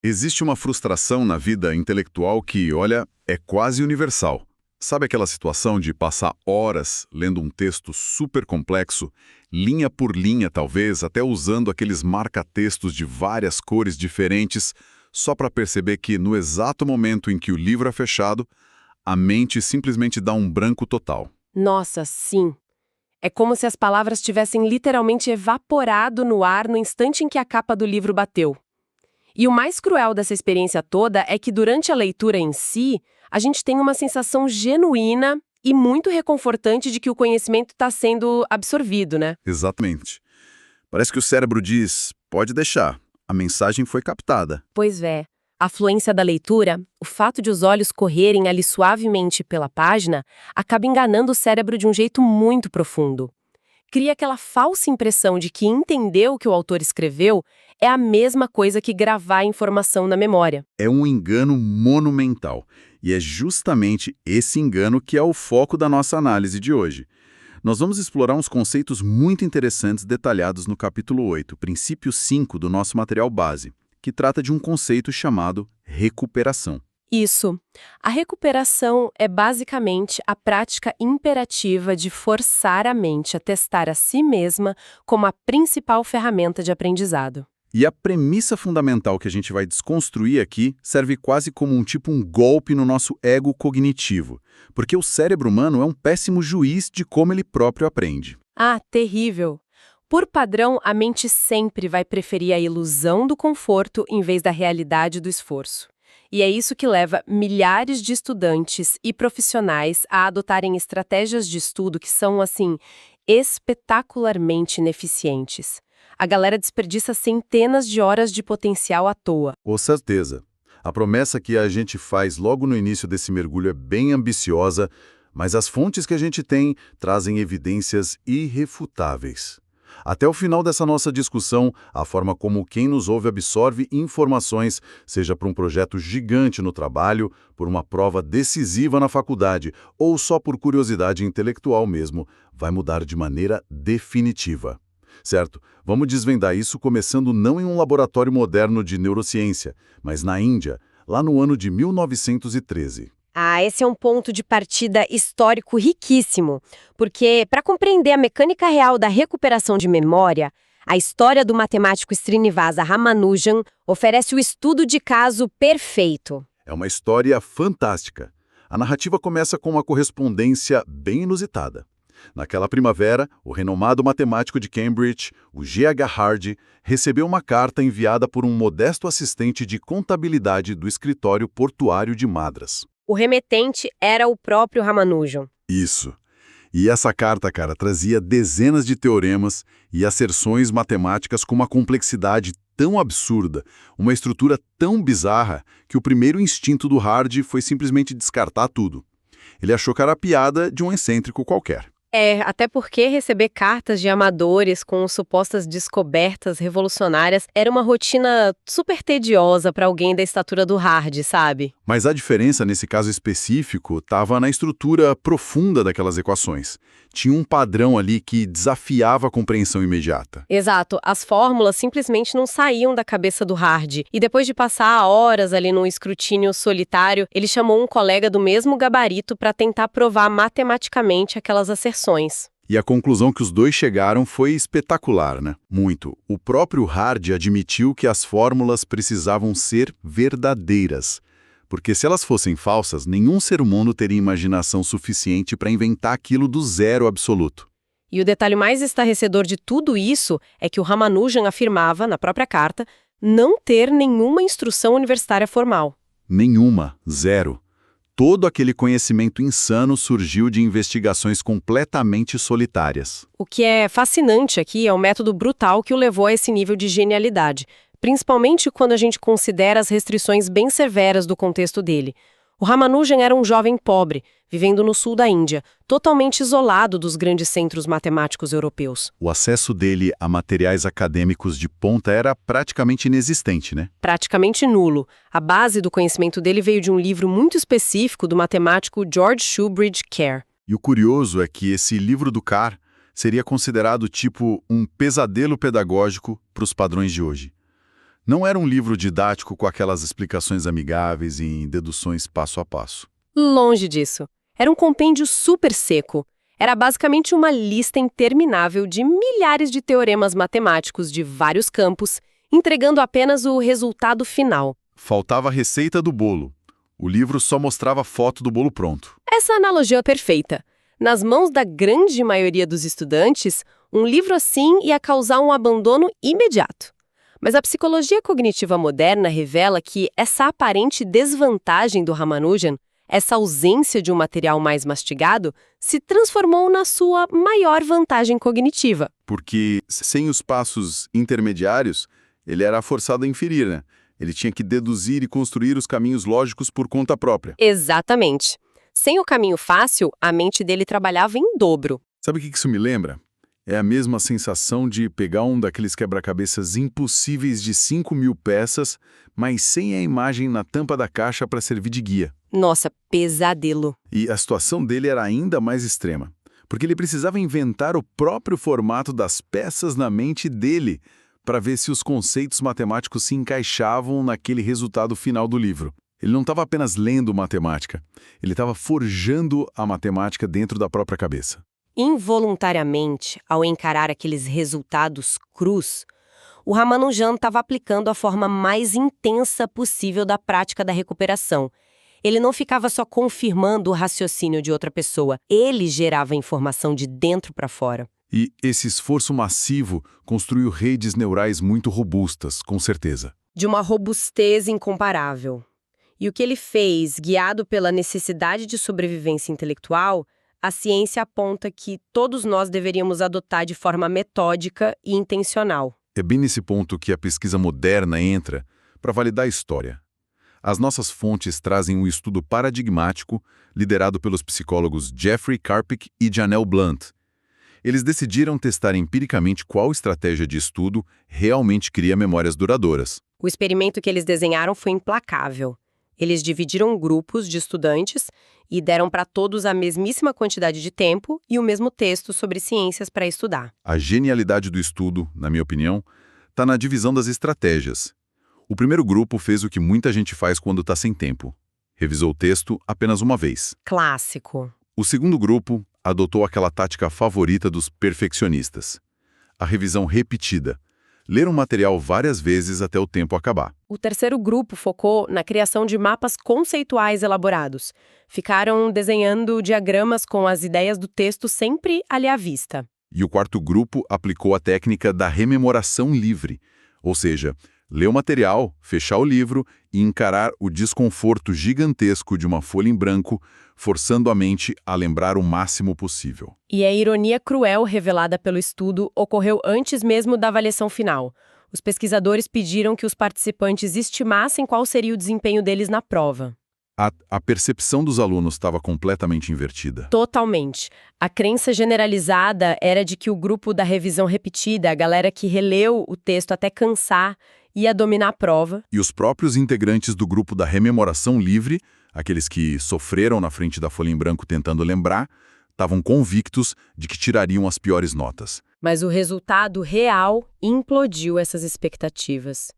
Existe uma frustração na vida intelectual que, olha, é quase universal. Sabe aquela situação de passar horas lendo um texto super complexo, linha por linha talvez, até usando aqueles marca-textos de várias cores diferentes, só para perceber que no exato momento em que o livro é fechado, a mente simplesmente dá um branco total. Nossa, sim. É como se as palavras tivessem literalmente evaporado no ar no instante em que a capa do livro bateu. E o mais cruel dessa experiência toda é que durante a leitura em si, a gente tem uma sensação genuína e muito reconfortante de que o conhecimento está sendo absorvido, né? Exatamente. Parece que o cérebro diz, pode deixar, a mensagem foi captada. Pois é. A fluência da leitura, o fato de os olhos correrem ali suavemente pela página, acaba enganando o cérebro de um jeito muito profundo. Cria aquela falsa impressão de que entender o que o autor escreveu é a mesma coisa que gravar a informação na memória. É um engano monumental. E é justamente esse engano que é o foco da nossa análise de hoje. Nós vamos explorar uns conceitos muito interessantes detalhados no capítulo 8, princípio 5 do nosso material base, que trata de um conceito chamado recuperação. Isso. A recuperação é basicamente a prática imperativa de forçar a mente a testar a si mesma como a principal ferramenta de aprendizado. E a premissa fundamental que a gente vai desconstruir aqui serve quase como um golpe no nosso ego cognitivo, porque o cérebro humano é um péssimo juiz de como ele próprio aprende. Ah, terrível! Por padrão, a mente sempre vai preferir a ilusão do conforto em vez da realidade do esforço. E é isso que leva milhares de estudantes e profissionais a adotarem estratégias de estudo que são, assim, espetacularmente ineficientes. A galera desperdiça centenas de horas de potencial à toa. Com certeza. A promessa que a gente faz logo no início desse mergulho é bem ambiciosa, mas as fontes que a gente tem trazem evidências irrefutáveis. Até o final dessa nossa discussão, a forma como quem nos ouve absorve informações, seja para um projeto gigante no trabalho, por uma prova decisiva na faculdade ou só por curiosidade intelectual mesmo, vai mudar de maneira definitiva. Certo? Vamos desvendar isso começando não em um laboratório moderno de neurociência, mas na Índia, lá no ano de 1913. Ah, esse é um ponto de partida histórico riquíssimo, porque para compreender a mecânica real da recuperação de memória, a história do matemático Srinivasa Ramanujan oferece o estudo de caso perfeito. É uma história fantástica. A narrativa começa com uma correspondência bem inusitada. Naquela primavera, o renomado matemático de Cambridge, o G.H. Hardy, recebeu uma carta enviada por um modesto assistente de contabilidade do escritório portuário de Madras. O remetente era o próprio Ramanujan. Isso. E essa carta, cara, trazia dezenas de teoremas e asserções matemáticas com uma complexidade tão absurda, uma estrutura tão bizarra, que o primeiro instinto do Hardy foi simplesmente descartar tudo. Ele achou que era a piada de um excêntrico qualquer. Até porque receber cartas de amadores com supostas descobertas revolucionárias era uma rotina super tediosa para alguém da estatura do Hardy, sabe? Mas a diferença nesse caso específico estava na estrutura profunda daquelas equações. Tinha um padrão ali que desafiava a compreensão imediata. Exato, as fórmulas simplesmente não saíam da cabeça do Hardy. E depois de passar horas ali num escrutínio solitário, ele chamou um colega do mesmo gabarito para tentar provar matematicamente aquelas asserções. E a conclusão que os dois chegaram foi espetacular, né? Muito. O próprio Hardy admitiu que as fórmulas precisavam ser verdadeiras. Porque se elas fossem falsas, nenhum ser humano teria imaginação suficiente para inventar aquilo do zero absoluto. E o detalhe mais estarrecedor de tudo isso é que o Ramanujan afirmava, na própria carta, não ter nenhuma instrução universitária formal. Nenhuma. Zero. Todo aquele conhecimento insano surgiu de investigações completamente solitárias. O que é fascinante aqui é o método brutal que o levou a esse nível de genialidade, principalmente quando a gente considera as restrições bem severas do contexto dele. O Ramanujan era um jovem pobre, vivendo no sul da Índia, totalmente isolado dos grandes centros matemáticos europeus. O acesso dele a materiais acadêmicos de ponta era praticamente inexistente, né? Praticamente nulo. A base do conhecimento dele veio de um livro muito específico do matemático George Shoebridge Kerr. E o curioso é que esse livro do Kerr seria considerado tipo um pesadelo pedagógico para os padrões de hoje. Não era um livro didático com aquelas explicações amigáveis e deduções passo a passo. Longe disso. Era um compêndio super seco. Era basicamente uma lista interminável de milhares de teoremas matemáticos de vários campos, entregando apenas o resultado final. Faltava a receita do bolo. O livro só mostrava foto do bolo pronto. Essa analogia é perfeita. Nas mãos da grande maioria dos estudantes, um livro assim ia causar um abandono imediato. Mas a psicologia cognitiva moderna revela que essa aparente desvantagem do Ramanujan, essa ausência de um material mais mastigado, se transformou na sua maior vantagem cognitiva. Porque, sem os passos intermediários, ele era forçado a inferir, né? Ele tinha que deduzir e construir os caminhos lógicos por conta própria. Exatamente. Sem o caminho fácil, a mente dele trabalhava em dobro. Sabe o que isso me lembra? É a mesma sensação de pegar um daqueles quebra-cabeças impossíveis de 5.000 peças, mas sem a imagem na tampa da caixa para servir de guia. Nossa, pesadelo. E a situação dele era ainda mais extrema, porque ele precisava inventar o próprio formato das peças na mente dele para ver se os conceitos matemáticos se encaixavam naquele resultado final do livro. Ele não estava apenas lendo matemática, ele estava forjando a matemática dentro da própria cabeça. Involuntariamente, ao encarar aqueles resultados crus, o Ramanujan estava aplicando a forma mais intensa possível da prática da recuperação. Ele não ficava só confirmando o raciocínio de outra pessoa, ele gerava a informação de dentro para fora. E esse esforço massivo construiu redes neurais muito robustas, com certeza. De uma robustez incomparável. E o que ele fez, guiado pela necessidade de sobrevivência intelectual, a ciência aponta que todos nós deveríamos adotar de forma metódica e intencional. É bem nesse ponto que a pesquisa moderna entra para validar a história. As nossas fontes trazem um estudo paradigmático liderado pelos psicólogos Jeffrey Karpik e Janelle Blunt. Eles decidiram testar empiricamente qual estratégia de estudo realmente cria memórias duradouras. O experimento que eles desenharam foi implacável. Eles dividiram grupos de estudantes e deram para todos a mesmíssima quantidade de tempo e o mesmo texto sobre ciências para estudar. A genialidade do estudo, na minha opinião, está na divisão das estratégias. O primeiro grupo fez o que muita gente faz quando está sem tempo. Revisou o texto apenas uma vez. Clássico. O segundo grupo adotou aquela tática favorita dos perfeccionistas. A revisão repetida. Ler um material várias vezes até o tempo acabar. O terceiro grupo focou na criação de mapas conceituais elaborados. Ficaram desenhando diagramas com as ideias do texto sempre ali à vista. E o quarto grupo aplicou a técnica da rememoração livre, ou seja, ler o material, fechar o livro e encarar o desconforto gigantesco de uma folha em branco, forçando a mente a lembrar o máximo possível. E a ironia cruel revelada pelo estudo ocorreu antes mesmo da avaliação final. Os pesquisadores pediram que os participantes estimassem qual seria o desempenho deles na prova. A percepção dos alunos estava completamente invertida. Totalmente. A crença generalizada era de que o grupo da revisão repetida, a galera que releu o texto até cansar, ia dominar a prova. E os próprios integrantes do grupo da rememoração livre, aqueles que sofreram na frente da folha em branco tentando lembrar, estavam convictos de que tirariam as piores notas. Mas o resultado real implodiu essas expectativas.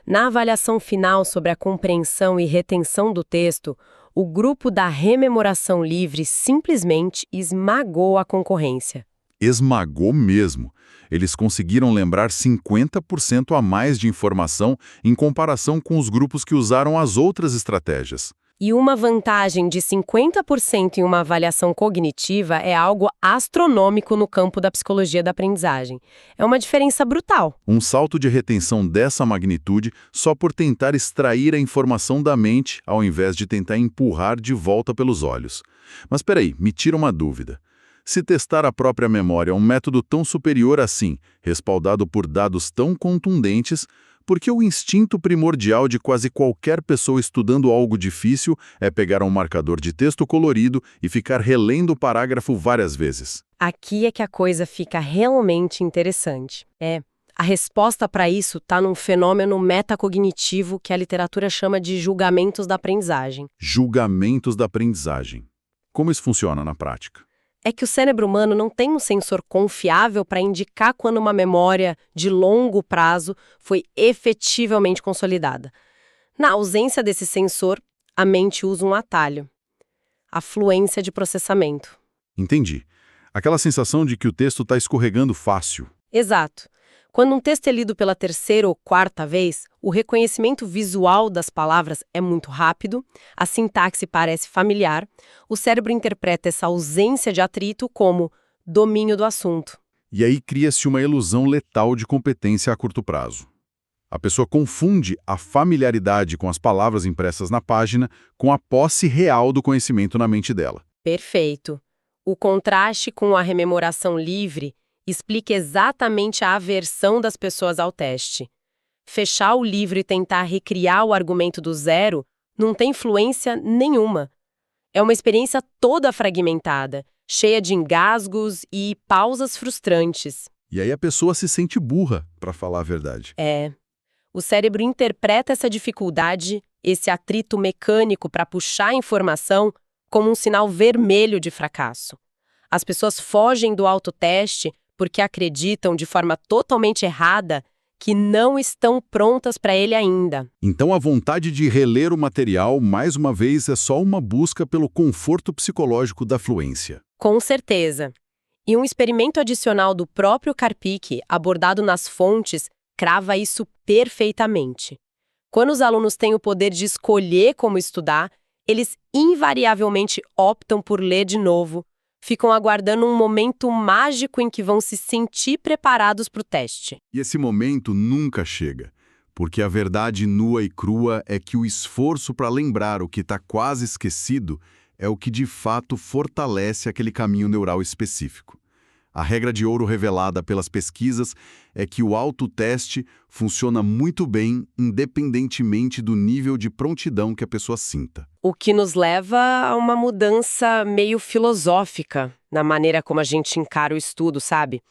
Na avaliação final sobre a compreensão e retenção do texto, o grupo da rememoração livre simplesmente esmagou a concorrência. Esmagou mesmo. Eles conseguiram lembrar 50% a mais de informação em comparação com os grupos que usaram as outras estratégias. E uma vantagem de 50% em uma avaliação cognitiva é algo astronômico no campo da psicologia da aprendizagem. É uma diferença brutal. Um salto de retenção dessa magnitude só por tentar extrair a informação da mente ao invés de tentar empurrar de volta pelos olhos. Mas peraí, me tira uma dúvida. Se testar a própria memória é um método tão superior assim, respaldado por dados tão contundentes, por que o instinto primordial de quase qualquer pessoa estudando algo difícil é pegar um marcador de texto colorido e ficar relendo o parágrafo várias vezes? Aqui é que a coisa fica realmente interessante. A resposta para isso está num fenômeno metacognitivo que a literatura chama de julgamentos da aprendizagem. Julgamentos da aprendizagem. Como isso funciona na prática? É que o cérebro humano não tem um sensor confiável para indicar quando uma memória de longo prazo foi efetivamente consolidada. Na ausência desse sensor, a mente usa um atalho: a fluência de processamento. Entendi. Aquela sensação de que o texto está escorregando fácil. Exato. Quando um texto é lido pela terceira ou quarta vez, o reconhecimento visual das palavras é muito rápido, a sintaxe parece familiar, o cérebro interpreta essa ausência de atrito como domínio do assunto. E aí cria-se uma ilusão letal de competência a curto prazo. A pessoa confunde a familiaridade com as palavras impressas na página com a posse real do conhecimento na mente dela. Perfeito. O contraste com a rememoração livre explica exatamente a aversão das pessoas ao teste. Fechar o livro e tentar recriar o argumento do zero não tem influência nenhuma. É uma experiência toda fragmentada, cheia de engasgos e pausas frustrantes. E aí a pessoa se sente burra, para falar a verdade. O cérebro interpreta essa dificuldade, esse atrito mecânico para puxar a informação, como um sinal vermelho de fracasso. As pessoas fogem do autoteste porque acreditam de forma totalmente errada que não estão prontas para ele ainda. Então a vontade de reler o material, mais uma vez, é só uma busca pelo conforto psicológico da fluência. Com certeza. E um experimento adicional do próprio Karpik, abordado nas fontes, crava isso perfeitamente. Quando os alunos têm o poder de escolher como estudar, eles invariavelmente optam por ler de novo, ficam aguardando um momento mágico em que vão se sentir preparados para o teste. E esse momento nunca chega, porque a verdade nua e crua é que o esforço para lembrar o que está quase esquecido é o que de fato fortalece aquele caminho neural específico. A regra de ouro revelada pelas pesquisas é que o autoteste funciona muito bem independentemente do nível de prontidão que a pessoa sinta. O que nos leva a uma mudança meio filosófica na maneira como a gente encara o estudo, sabe?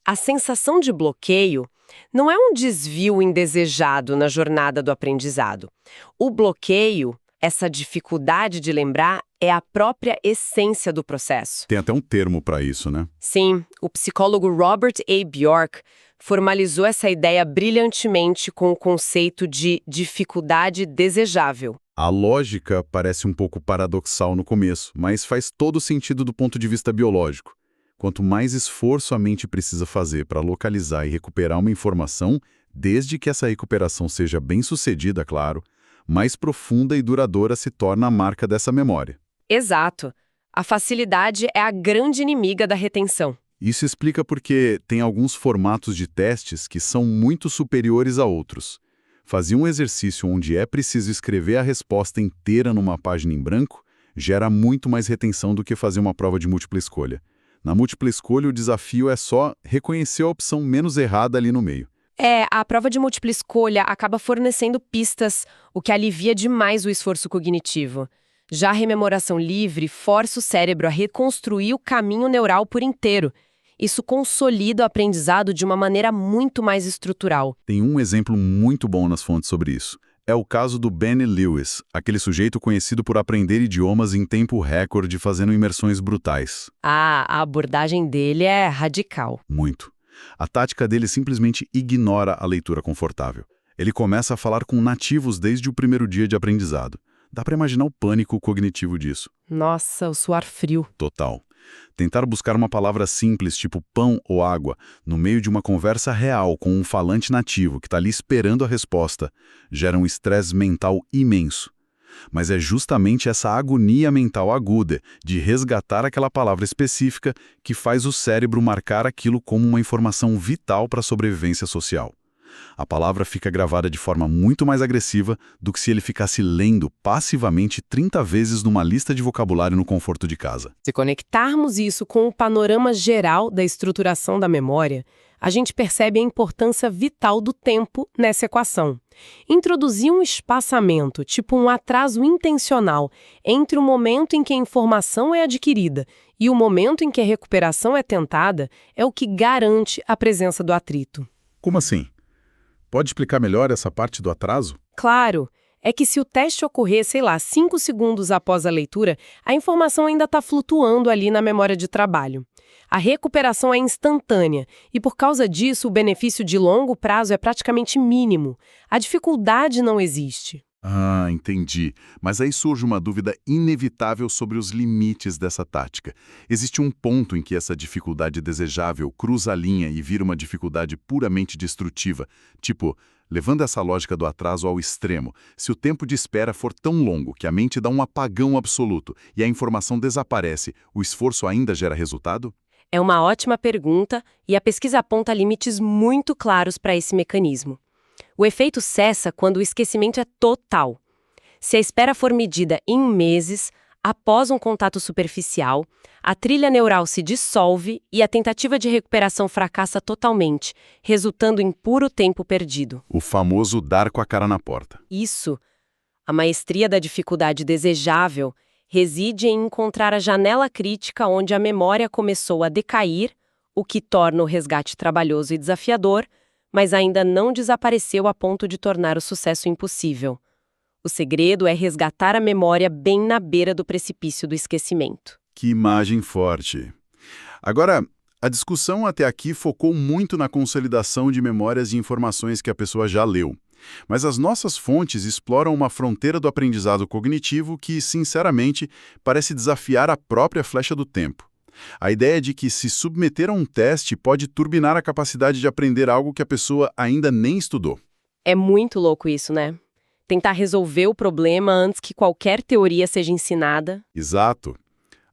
A sensação de bloqueio não é um desvio indesejado na jornada do aprendizado. O bloqueio, essa dificuldade de lembrar, é a própria essência do processo. Tem até um termo para isso, né? Sim, o psicólogo Robert A. Bjork formalizou essa ideia brilhantemente com o conceito de dificuldade desejável. A lógica parece um pouco paradoxal no começo, mas faz todo sentido do ponto de vista biológico. Quanto mais esforço a mente precisa fazer para localizar e recuperar uma informação, desde que essa recuperação seja bem-sucedida, claro, mais profunda e duradoura se torna a marca dessa memória. Exato. A facilidade é a grande inimiga da retenção. Isso explica porque tem alguns formatos de testes que são muito superiores a outros. Fazer um exercício onde é preciso escrever a resposta inteira numa página em branco gera muito mais retenção do que fazer uma prova de múltipla escolha. Na múltipla escolha, o desafio é só reconhecer a opção menos errada ali no meio. A prova de múltipla escolha acaba fornecendo pistas, o que alivia demais o esforço cognitivo. Já a rememoração livre força o cérebro a reconstruir o caminho neural por inteiro. Isso consolida o aprendizado de uma maneira muito mais estrutural. Tem um exemplo muito bom nas fontes sobre isso. É o caso do Benny Lewis, aquele sujeito conhecido por aprender idiomas em tempo recorde fazendo imersões brutais. A abordagem dele é radical. Muito. A tática dele simplesmente ignora a leitura confortável. Ele começa a falar com nativos desde o primeiro dia de aprendizado. Dá para imaginar o pânico cognitivo disso. Nossa, o suar frio. Total. Tentar buscar uma palavra simples, tipo pão ou água, no meio de uma conversa real com um falante nativo que está ali esperando a resposta, gera um estresse mental imenso. Mas é justamente essa agonia mental aguda de resgatar aquela palavra específica que faz o cérebro marcar aquilo como uma informação vital para a sobrevivência social. A palavra fica gravada de forma muito mais agressiva do que se ele ficasse lendo passivamente 30 vezes numa lista de vocabulário no conforto de casa. Se conectarmos isso com o panorama geral da estruturação da memória, a gente percebe a importância vital do tempo nessa equação. Introduzir um espaçamento, tipo um atraso intencional, entre o momento em que a informação é adquirida e o momento em que a recuperação é tentada, é o que garante a presença do atrito. Como assim? Pode explicar melhor essa parte do atraso? Claro, é que se o teste ocorrer, sei lá, 5 segundos após a leitura, a informação ainda está flutuando ali na memória de trabalho. A recuperação é instantânea e, por causa disso, o benefício de longo prazo é praticamente mínimo. A dificuldade não existe. Ah, entendi. Mas aí surge uma dúvida inevitável sobre os limites dessa tática. Existe um ponto em que essa dificuldade desejável cruza a linha e vira uma dificuldade puramente destrutiva. Tipo, levando essa lógica do atraso ao extremo, se o tempo de espera for tão longo que a mente dá um apagão absoluto e a informação desaparece, o esforço ainda gera resultado? É uma ótima pergunta e a pesquisa aponta limites muito claros para esse mecanismo. O efeito cessa quando o esquecimento é total. Se a espera for medida em meses, após um contato superficial, a trilha neural se dissolve e a tentativa de recuperação fracassa totalmente, resultando em puro tempo perdido. O famoso dar com a cara na porta. Isso. A maestria da dificuldade desejável reside em encontrar a janela crítica onde a memória começou a decair, o que torna o resgate trabalhoso e desafiador, mas ainda não desapareceu a ponto de tornar o sucesso impossível. O segredo é resgatar a memória bem na beira do precipício do esquecimento. Que imagem forte. Agora, a discussão até aqui focou muito na consolidação de memórias e informações que a pessoa já leu. Mas as nossas fontes exploram uma fronteira do aprendizado cognitivo que, sinceramente, parece desafiar a própria flecha do tempo. A ideia de que se submeter a um teste pode turbinar a capacidade de aprender algo que a pessoa ainda nem estudou. É muito louco isso, né? Tentar resolver o problema antes que qualquer teoria seja ensinada. Exato.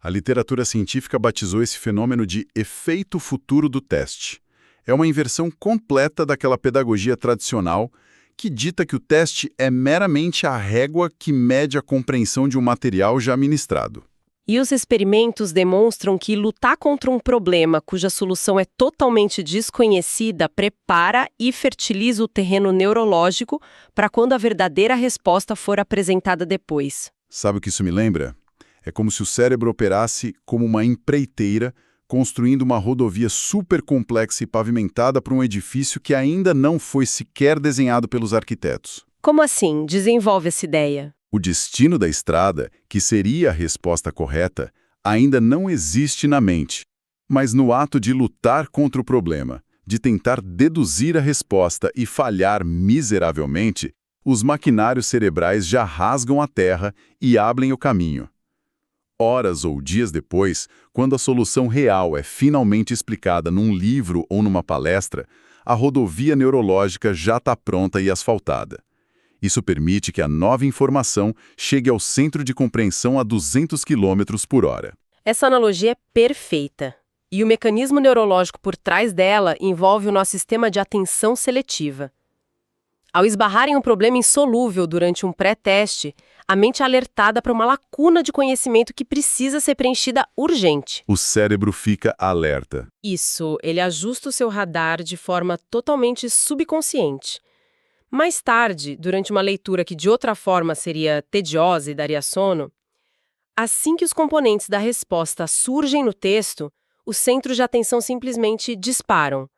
A literatura científica batizou esse fenômeno de efeito futuro do teste. É uma inversão completa daquela pedagogia tradicional que dita que o teste é meramente a régua que mede a compreensão de um material já ministrado. E os experimentos demonstram que lutar contra um problema cuja solução é totalmente desconhecida prepara e fertiliza o terreno neurológico para quando a verdadeira resposta for apresentada depois. Sabe o que isso me lembra? É como se o cérebro operasse como uma empreiteira, construindo uma rodovia super complexa e pavimentada para um edifício que ainda não foi sequer desenhado pelos arquitetos. Como assim? Desenvolve essa ideia. O destino da estrada, que seria a resposta correta, ainda não existe na mente. Mas no ato de lutar contra o problema, de tentar deduzir a resposta e falhar miseravelmente, os maquinários cerebrais já rasgam a terra e abrem o caminho. Horas ou dias depois, quando a solução real é finalmente explicada num livro ou numa palestra, a rodovia neurológica já está pronta e asfaltada. Isso permite que a nova informação chegue ao centro de compreensão a 200 km por hora. Essa analogia é perfeita. E o mecanismo neurológico por trás dela envolve o nosso sistema de atenção seletiva. Ao esbarrarem um problema insolúvel durante um pré-teste, a mente é alertada para uma lacuna de conhecimento que precisa ser preenchida urgente. O cérebro fica alerta. Isso, ele ajusta o seu radar de forma totalmente subconsciente. Mais tarde, durante uma leitura que de outra forma seria tediosa e daria sono, assim que os componentes da resposta surgem no texto, os centros de atenção simplesmente disparam.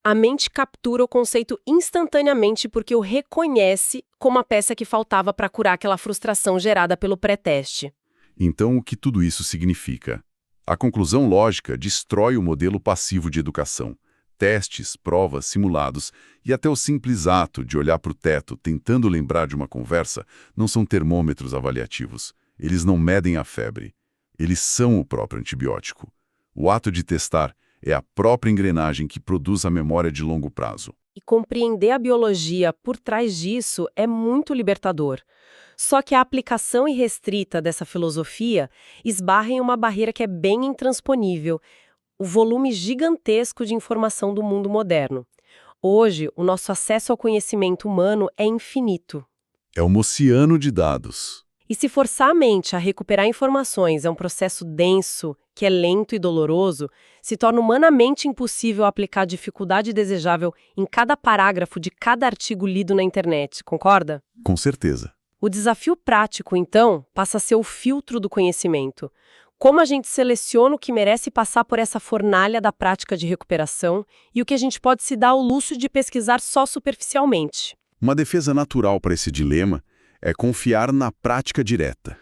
A mente captura o conceito instantaneamente porque o reconhece como a peça que faltava para curar aquela frustração gerada pelo pré-teste. Então, o que tudo isso significa? A conclusão lógica destrói o modelo passivo de educação. Testes, provas, simulados e até o simples ato de olhar para o teto tentando lembrar de uma conversa não são termômetros avaliativos. Eles não medem a febre. Eles são o próprio antibiótico. O ato de testar é a própria engrenagem que produz a memória de longo prazo. E compreender a biologia por trás disso é muito libertador. Só que a aplicação irrestrita dessa filosofia esbarra em uma barreira que é bem intransponível: o volume gigantesco de informação do mundo moderno. Hoje, o nosso acesso ao conhecimento humano é infinito. É um oceano de dados. E se forçar a mente a recuperar informações é um processo denso, que é lento e doloroso, se torna humanamente impossível aplicar a dificuldade desejável em cada parágrafo de cada artigo lido na internet, concorda? Com certeza. O desafio prático, então, passa a ser o filtro do conhecimento. Como a gente seleciona o que merece passar por essa fornalha da prática de recuperação e o que a gente pode se dar ao luxo de pesquisar só superficialmente. Uma defesa natural para esse dilema É confiar na prática direta.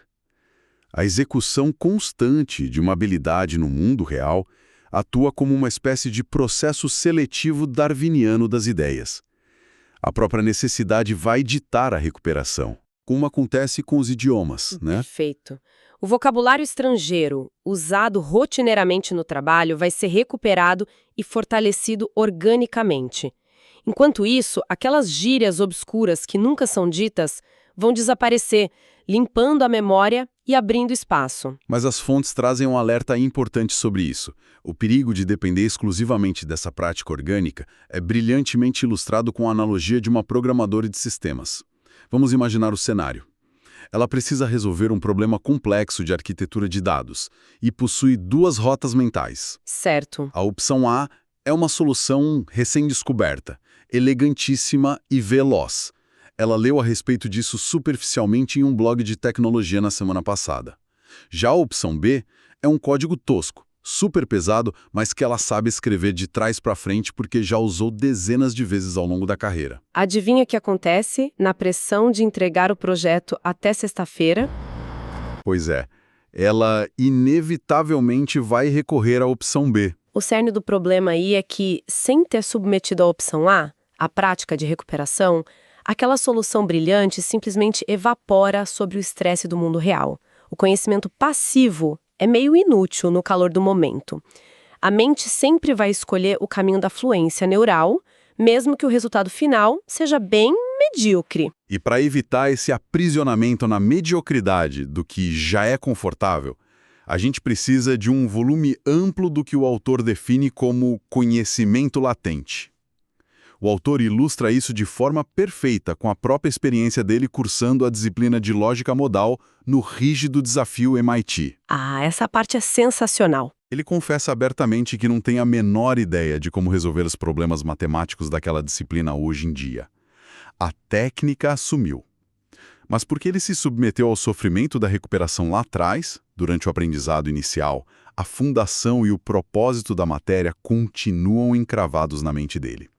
A execução constante de uma habilidade no mundo real atua como uma espécie de processo seletivo darwiniano das ideias. A própria necessidade vai ditar a recuperação, como acontece com os idiomas, né? Perfeito. O vocabulário estrangeiro, usado rotineiramente no trabalho, vai ser recuperado e fortalecido organicamente. Enquanto isso, aquelas gírias obscuras que nunca são ditas vão desaparecer, limpando a memória e abrindo espaço. Mas as fontes trazem um alerta importante sobre isso. O perigo de depender exclusivamente dessa prática orgânica é brilhantemente ilustrado com a analogia de uma programadora de sistemas. Vamos imaginar o cenário. Ela precisa resolver um problema complexo de arquitetura de dados e possui duas rotas mentais. Certo. A opção A é uma solução recém-descoberta, elegantíssima e veloz. Ela leu a respeito disso superficialmente em um blog de tecnologia na semana passada. Já a opção B é um código tosco, super pesado, mas que ela sabe escrever de trás para frente porque já usou dezenas de vezes ao longo da carreira. Adivinha o que acontece na pressão de entregar o projeto até sexta-feira? Pois é, ela inevitavelmente vai recorrer à opção B. O cerne do problema aí é que, sem ter submetido à opção A, a prática de recuperação, aquela solução brilhante simplesmente evapora sobre o estresse do mundo real. O conhecimento passivo é meio inútil no calor do momento. A mente sempre vai escolher o caminho da fluência neural, mesmo que o resultado final seja bem medíocre. E para evitar esse aprisionamento na mediocridade do que já é confortável, a gente precisa de um volume amplo do que o autor define como conhecimento latente. O autor ilustra isso de forma perfeita com a própria experiência dele cursando a disciplina de lógica modal no rígido desafio MIT. Ah, essa parte é sensacional. Ele confessa abertamente que não tem a menor ideia de como resolver os problemas matemáticos daquela disciplina hoje em dia. A técnica assumiu. Mas porque ele se submeteu ao sofrimento da recuperação lá atrás, durante o aprendizado inicial, a fundação e o propósito da matéria continuam encravados na mente dele.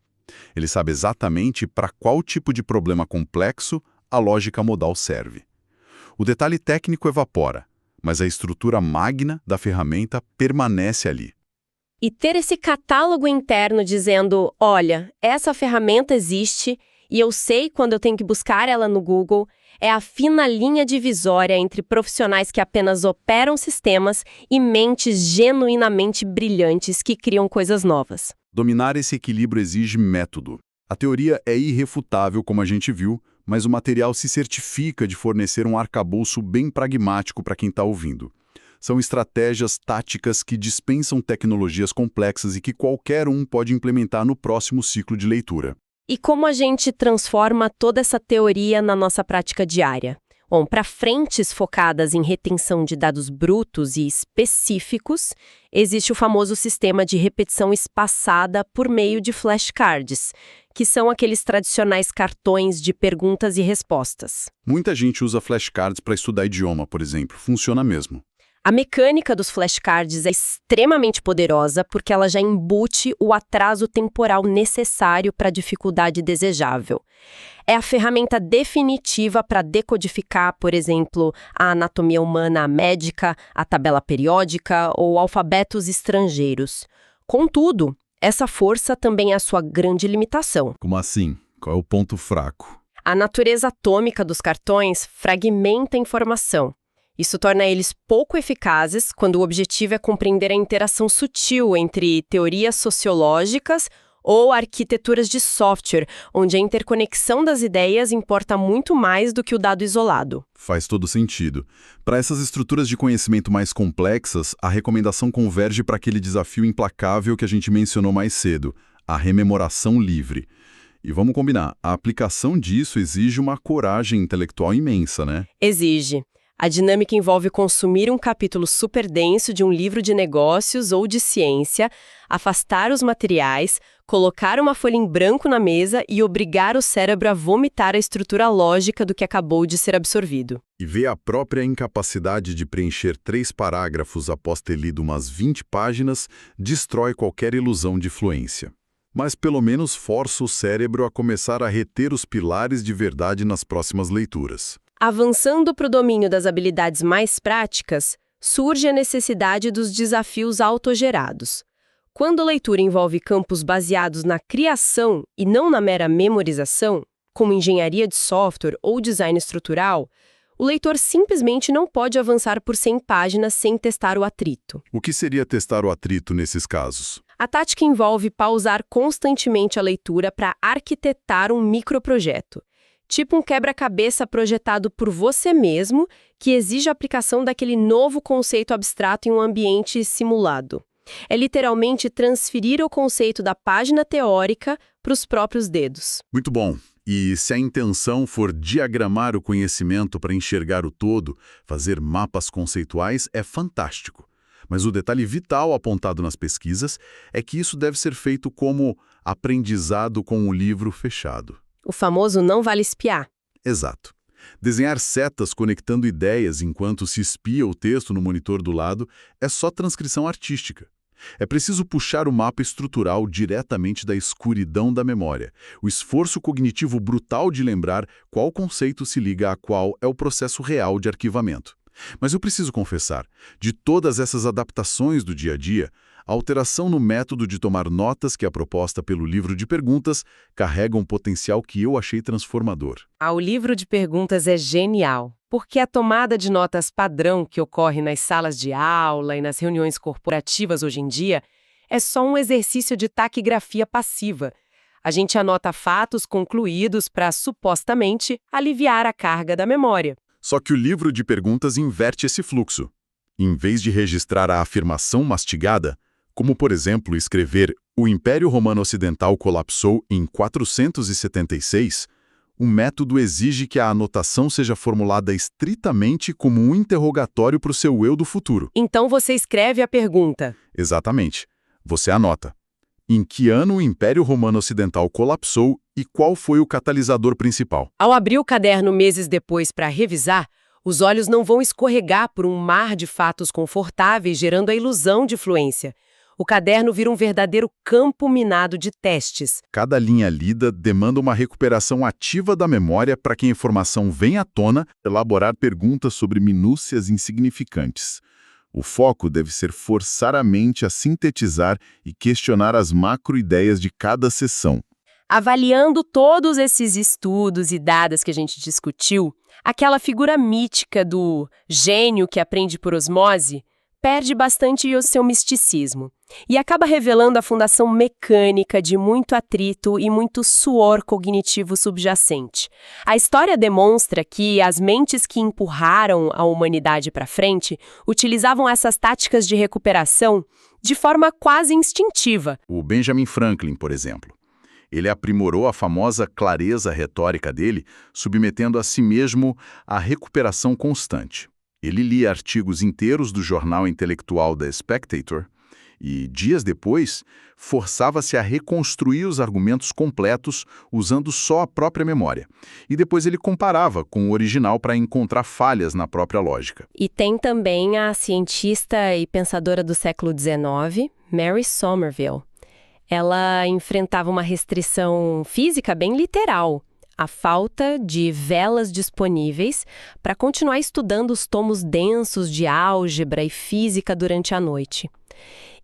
Ele sabe exatamente para qual tipo de problema complexo a lógica modal serve. O detalhe técnico evapora, mas a estrutura magna da ferramenta permanece ali. E ter esse catálogo interno dizendo, olha, essa ferramenta existe e eu sei quando eu tenho que buscar ela no Google, é a fina linha divisória entre profissionais que apenas operam sistemas e mentes genuinamente brilhantes que criam coisas novas. Dominar esse equilíbrio exige método. A teoria é irrefutável, como a gente viu, mas o material se certifica de fornecer um arcabouço bem pragmático para quem está ouvindo. São estratégias táticas que dispensam tecnologias complexas e que qualquer um pode implementar no próximo ciclo de leitura. E como a gente transforma toda essa teoria na nossa prática diária? Bom, para frentes focadas em retenção de dados brutos e específicos, existe o famoso sistema de repetição espaçada por meio de flashcards, que são aqueles tradicionais cartões de perguntas e respostas. Muita gente usa flashcards para estudar idioma, por exemplo. Funciona mesmo. A mecânica dos flashcards é extremamente poderosa porque ela já embute o atraso temporal necessário para a dificuldade desejável. É a ferramenta definitiva para decodificar, por exemplo, a anatomia humana médica, a tabela periódica ou alfabetos estrangeiros. Contudo, essa força também é a sua grande limitação. Como assim? Qual é o ponto fraco? A natureza atômica dos cartões fragmenta a informação. Isso torna eles pouco eficazes quando o objetivo é compreender a interação sutil entre teorias sociológicas ou arquiteturas de software, onde a interconexão das ideias importa muito mais do que o dado isolado. Faz todo sentido. Para essas estruturas de conhecimento mais complexas, a recomendação converge para aquele desafio implacável que a gente mencionou mais cedo, a rememoração livre. E vamos combinar, a aplicação disso exige uma coragem intelectual imensa, né? Exige. A dinâmica envolve consumir um capítulo super denso de um livro de negócios ou de ciência, afastar os materiais, colocar uma folha em branco na mesa e obrigar o cérebro a vomitar a estrutura lógica do que acabou de ser absorvido. E ver a própria incapacidade de preencher 3 parágrafos após ter lido umas 20 páginas destrói qualquer ilusão de fluência. Mas pelo menos força o cérebro a começar a reter os pilares de verdade nas próximas leituras. Avançando para o domínio das habilidades mais práticas, surge a necessidade dos desafios autogerados. Quando a leitura envolve campos baseados na criação e não na mera memorização, como engenharia de software ou design estrutural, o leitor simplesmente não pode avançar por 100 páginas sem testar o atrito. O que seria testar o atrito nesses casos? A tática envolve pausar constantemente a leitura para arquitetar um microprojeto, tipo um quebra-cabeça projetado por você mesmo, que exige a aplicação daquele novo conceito abstrato em um ambiente simulado. É literalmente transferir o conceito da página teórica para os próprios dedos. Muito bom. E se a intenção for diagramar o conhecimento para enxergar o todo, fazer mapas conceituais é fantástico. Mas o detalhe vital apontado nas pesquisas é que isso deve ser feito como aprendizado com o livro fechado. O famoso não vale espiar. Exato. Desenhar setas conectando ideias enquanto se espia o texto no monitor do lado é só transcrição artística. É preciso puxar o mapa estrutural diretamente da escuridão da memória. O esforço cognitivo brutal de lembrar qual conceito se liga a qual é o processo real de arquivamento. Mas eu preciso confessar, de todas essas adaptações do dia a dia, a alteração no método de tomar notas que é proposta pelo livro de perguntas carrega um potencial que eu achei transformador. O livro de perguntas é genial, porque a tomada de notas padrão que ocorre nas salas de aula e nas reuniões corporativas hoje em dia é só um exercício de taquigrafia passiva. A gente anota fatos concluídos para, supostamente, aliviar a carga da memória. Só que o livro de perguntas inverte esse fluxo. Em vez de registrar a afirmação mastigada, como, por exemplo, escrever "O Império Romano Ocidental colapsou em 476", o método exige que a anotação seja formulada estritamente como um interrogatório para o seu eu do futuro. Então você escreve a pergunta. Exatamente. Você anota. Em que ano o Império Romano Ocidental colapsou e qual foi o catalisador principal? Ao abrir o caderno meses depois para revisar, os olhos não vão escorregar por um mar de fatos confortáveis, gerando a ilusão de fluência. O caderno vira um verdadeiro campo minado de testes. Cada linha lida demanda uma recuperação ativa da memória para que a informação venha à tona, elaborar perguntas sobre minúcias insignificantes. O foco deve ser forçar a mente a sintetizar e questionar as macro-ideias de cada sessão. Avaliando todos esses estudos e dados que a gente discutiu, aquela figura mítica do gênio que aprende por osmose perde bastante o seu misticismo e acaba revelando a fundação mecânica de muito atrito e muito suor cognitivo subjacente. A história demonstra que as mentes que empurraram a humanidade para frente utilizavam essas táticas de recuperação de forma quase instintiva. O Benjamin Franklin, por exemplo. Ele aprimorou a famosa clareza retórica dele, submetendo a si mesmo à recuperação constante. Ele lia artigos inteiros do jornal intelectual The Spectator e, dias depois, forçava-se a reconstruir os argumentos completos usando só a própria memória. E depois ele comparava com o original para encontrar falhas na própria lógica. E tem também a cientista e pensadora do século XIX, Mary Somerville. Ela enfrentava uma restrição física bem literal, a falta de velas disponíveis para continuar estudando os tomos densos de álgebra e física durante a noite.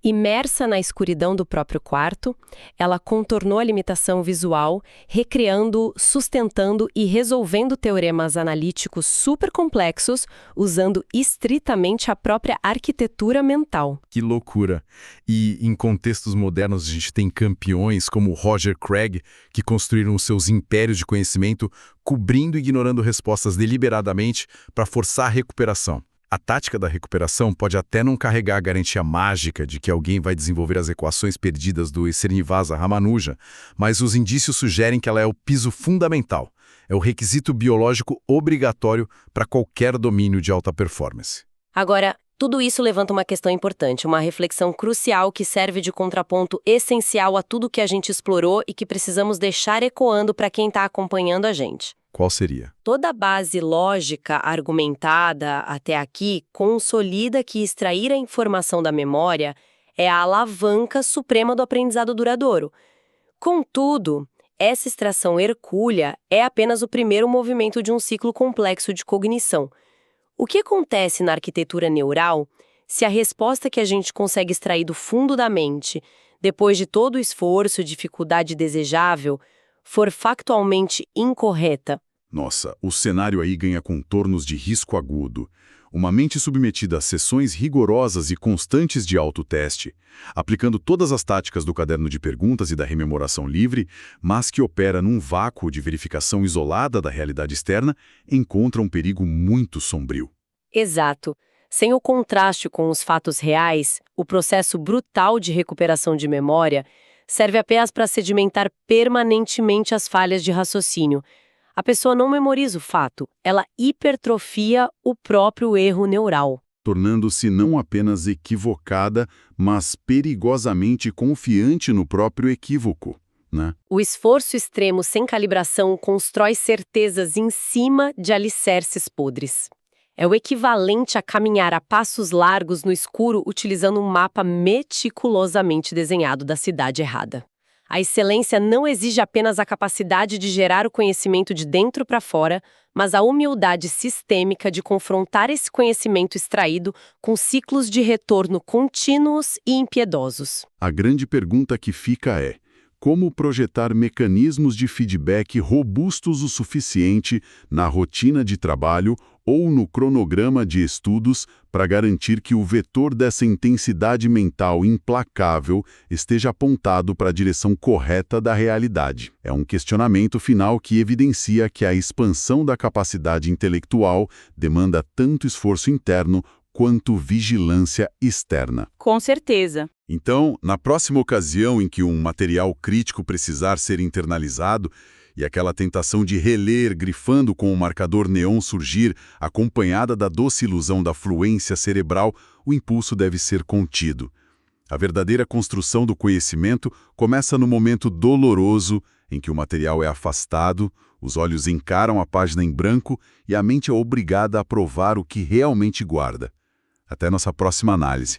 Imersa na escuridão do próprio quarto, ela contornou a limitação visual, recriando, sustentando e resolvendo teoremas analíticos super complexos, usando estritamente a própria arquitetura mental. Que loucura! E em contextos modernos a gente tem campeões como Roger Craig, que construíram seus impérios de conhecimento, cobrindo e ignorando respostas deliberadamente para forçar a recuperação. A tática da recuperação pode até não carregar a garantia mágica de que alguém vai desenvolver as equações perdidas do Srinivasa Ramanuja, mas os indícios sugerem que ela é o piso fundamental, é o requisito biológico obrigatório para qualquer domínio de alta performance. Agora, tudo isso levanta uma questão importante, uma reflexão crucial que serve de contraponto essencial a tudo que a gente explorou e que precisamos deixar ecoando para quem está acompanhando a gente. Qual seria? Toda a base lógica argumentada até aqui consolida que extrair a informação da memória é a alavanca suprema do aprendizado duradouro. Contudo, Essa extração hercúlea é apenas o primeiro movimento de um ciclo complexo de cognição. O que acontece na arquitetura neural se a resposta que a gente consegue extrair do fundo da mente, depois de todo o esforço e dificuldade desejável, for factualmente incorreta? Nossa, o cenário aí ganha contornos de risco agudo. Uma mente submetida a sessões rigorosas e constantes de autoteste, aplicando todas as táticas do caderno de perguntas e da rememoração livre, mas que opera num vácuo de verificação isolada da realidade externa, encontra um perigo muito sombrio. Exato. Sem o contraste com os fatos reais, o processo brutal de recuperação de memória serve apenas para sedimentar permanentemente as falhas de raciocínio. A pessoa não memoriza o fato, ela hipertrofia o próprio erro neural. Tornando-se não apenas equivocada, mas perigosamente confiante no próprio equívoco, né? O esforço extremo sem calibração constrói certezas em cima de alicerces podres. É o equivalente a caminhar a passos largos no escuro utilizando um mapa meticulosamente desenhado da cidade errada. A excelência não exige apenas a capacidade de gerar o conhecimento de dentro para fora, mas a humildade sistêmica de confrontar esse conhecimento extraído com ciclos de retorno contínuos e impiedosos. A grande pergunta que fica é: como projetar mecanismos de feedback robustos o suficiente na rotina de trabalho ou no cronograma de estudos para garantir que o vetor dessa intensidade mental implacável esteja apontado para a direção correta da realidade? É um questionamento final que evidencia que a expansão da capacidade intelectual demanda tanto esforço interno quanto vigilância externa. Com certeza. Então, na próxima ocasião em que um material crítico precisar ser internalizado e aquela tentação de reler grifando com o marcador neon surgir, acompanhada da doce ilusão da fluência cerebral, o impulso deve ser contido. A verdadeira construção do conhecimento começa no momento doloroso em que o material é afastado, os olhos encaram a página em branco e a mente é obrigada a provar o que realmente guarda. Até nossa próxima análise.